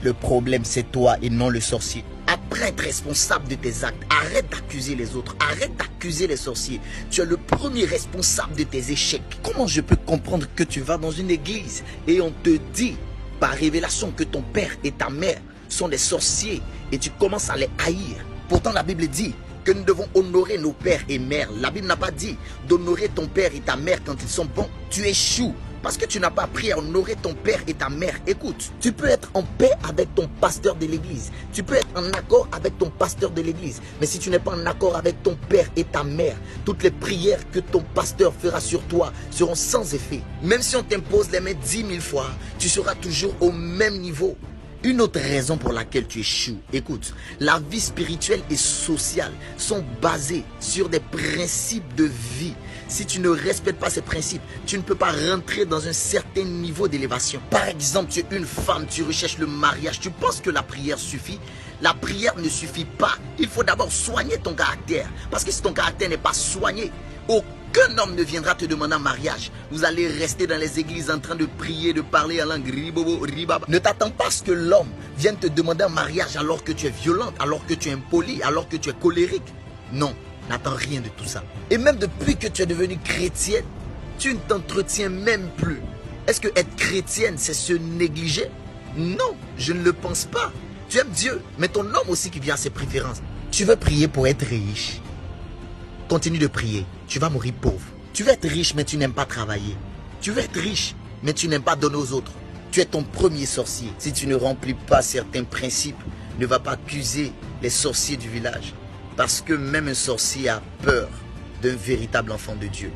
Le problème, c'est toi et non le sorcier. Apprends à être responsable de tes actes. Arrête d'accuser les autres. Arrête d'accuser les sorciers. Tu es le premier responsable de tes échecs. Comment je peux comprendre que tu vas dans une église et on te dit par révélation que ton père et ta mère sont des sorciers et tu commences à les haïr? Pourtant, la Bible dit que nous devons honorer nos pères et mères. La Bible n'a pas dit d'honorer ton père et ta mère quand ils sont bons. Tu échoues parce que tu n'as pas appris à honorer ton père et ta mère. Écoute, tu peux être en paix avec ton pasteur de l'église. Tu peux être en accord avec ton pasteur de l'église. Mais si tu n'es pas en accord avec ton père et ta mère, toutes les prières que ton pasteur fera sur toi seront sans effet. Même si on t'impose les mains 10 000 fois, tu seras toujours au même niveau. Une autre raison pour laquelle tu échoues, écoute, la vie spirituelle et sociale sont basées sur des principes de vie. Si tu ne respectes pas ces principes, tu ne peux pas rentrer dans un certain niveau d'élévation. Par exemple, tu es une femme, tu recherches le mariage, tu penses que la prière suffit. La prière ne suffit pas. Il faut d'abord soigner ton caractère. Parce que si ton caractère n'est pas soigné, aucun homme ne viendra te demander un mariage. Vous allez rester dans les églises en train de prier, de parler en langue ribobo, ribaba. Ne t'attends pas à ce que l'homme vienne te demander un mariage alors que tu es violente, alors que tu es impoli, alors que tu es colérique. Non, n'attends rien de tout ça. Et même depuis que tu es devenue chrétienne, tu ne t'entretiens même plus. Est-ce que être chrétienne, c'est se négliger? Non, je ne le pense pas. Tu aimes Dieu, mais ton homme aussi qui vient à ses préférences. Tu veux prier pour être riche. Continue de prier, tu vas mourir pauvre. Tu veux être riche mais tu n'aimes pas travailler. Tu veux être riche mais tu n'aimes pas donner aux autres. Tu es ton premier sorcier. Si tu ne remplis pas certains principes, ne va pas accuser les sorciers du village. Parce que même un sorcier a peur d'un véritable enfant de Dieu.